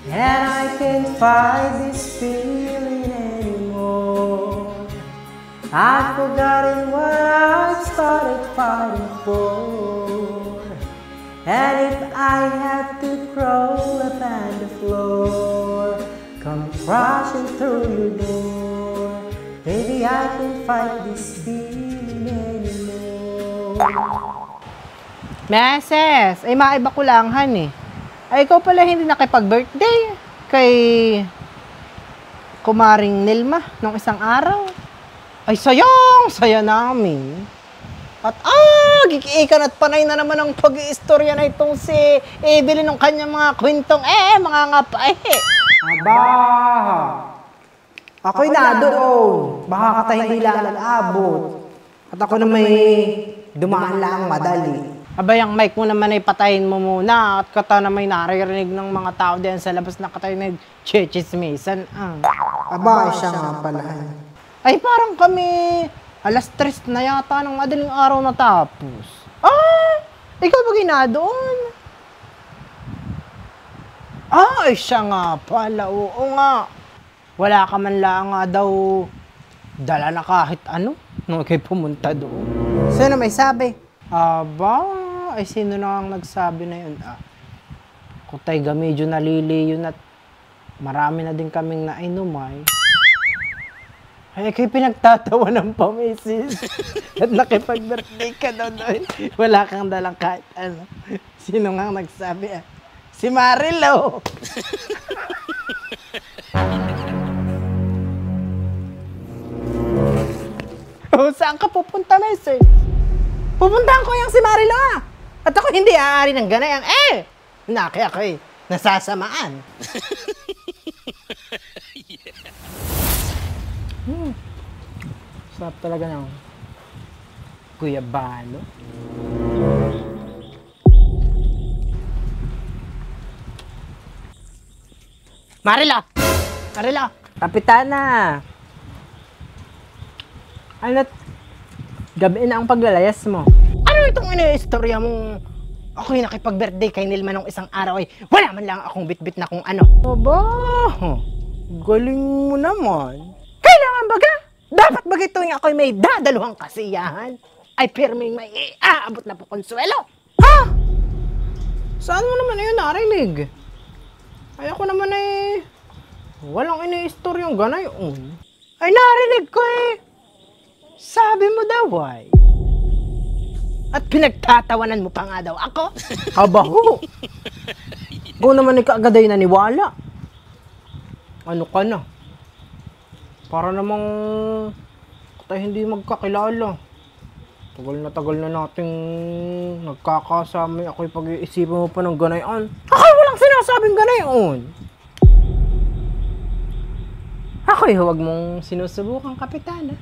And I can't fight this feeling anymore. I've forgotten what I started fighting for. And if I had to crawl upon the floor, come crashing through your door, baby, I can't fight this feeling anymore. Meses, ay maiba ko lang, han eh. Ay, ikaw pala hindi nakipag-birthday kay Kumaring Nilma nung isang araw. Ay, saya namin. At gikiikan at panay na naman ang pag-iistorya na itong si Evelyn ng kanyang mga kwentong mga ngapay. Aba, ako'y na doon. Baka katay hindi lang nag-abot. At ako na may dumaan lang madali. Abay, ang mic mo naman ay patayin mo muna at kata na may naririnig ng mga tao diyan sa labas na katay nag-chechismisan. Aba, siya nga pala. Ay, parang kami alas 3 na yata ng madaling araw natapos. Ikaw ba ginadoon? Ay, siya nga pala. Oo nga. Wala ka man lang nga daw dala na kahit ano nung kayo pumunta doon. Sino may sabi? Aba, ay sino na ang nagsabi na yun? Kutay ga medyo naliliyo at marami na din kaming nainumay. Ay, kayo pinagtatawa ng pamisis. At nakipag-birthday ka doon. Wala kang dalang kahit ano. Sino nga nagsabi? Si Marilo. Saan ka pupunta, Meses? Pupuntahan ko yung si Marilo. At ako hindi aari ng ganayang naki ako'y nasasamaan. Sarap talaga ng guyabano. Marilo! Marilo! Kapitana! Ano't gabi na ang paglalayas mo? Ano itong ina-istorya mong ako'y nakipag-birthday kay Nilma nung isang araw ay wala man lang akong bit-bit na kung ano? Aba, galing mo naman. Kailangan baga? Dapat baga itong ako'y may dadaluhang kasiyahan ay pirming may iaabot na po konsuelo? Ha? Saan mo naman yun narinig? Ay ako naman ay walang ina-istoryang ganayon. Ay narinig ko eh. Sabi mo daw ay. At pinagtatawanan mo pa nga daw ako? Abaho! Kung naman ikaagaday naniwala. Ano ka na? Para namang tayo hindi magkakilala. Tagal na nating nagkakasama. Ako'y pag-iisipan mo pa ng ganayon. Ako'y walang sinasabing ganayon. Ako'y huwag mong sinusubukan, kapitana.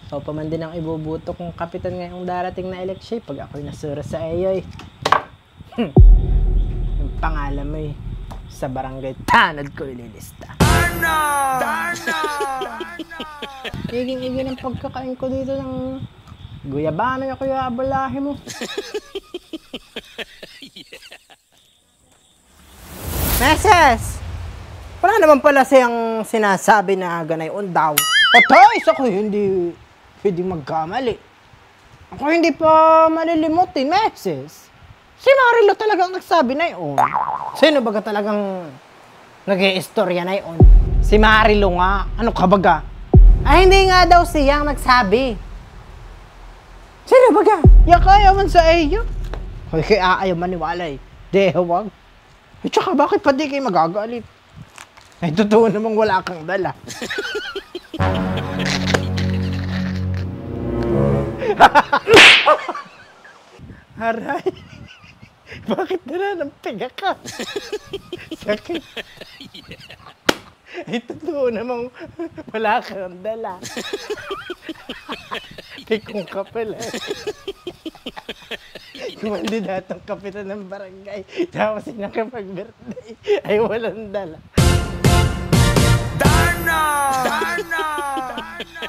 Ikaw pa man din ang ibubuto kong kapitan ngayong darating na eleksyon pag ako'y nasura sa iyo eh. Yung pangalan mo eh, sa barangay tanod ko ililista. Darna! Darna! Iging-iging ang pagkakain ko dito ng guyabano yung kuya abalahe mo. Meses! Wala naman pala siyang sinasabi na ganayon daw. Patay! Isa ko hindi pwedeng magkamali. Ako hindi pa malilimutin, Meses. Si Marilo talagang nagsabi na yun. Sino baga talagang nag-i-istorya na yun? Si Marilo nga. Ano ka baga? Ay, hindi nga daw siyang nagsabi. Sino baga? Yakaya man sa iyo. Hoy, kaya ayaw maniwala eh. Di, huwag. At saka bakit pa di kayo magagalit? Ay, totoo namang wala kang dala. Aray. Bakit nila ng piga ka? Sakit. Ay, totoo namang wala kang dala. Pikong ka pala. Kumandidatong kapitan ng barangay. Tapos nakapag-birthday ay walang dala. Darna! Darna! Darna!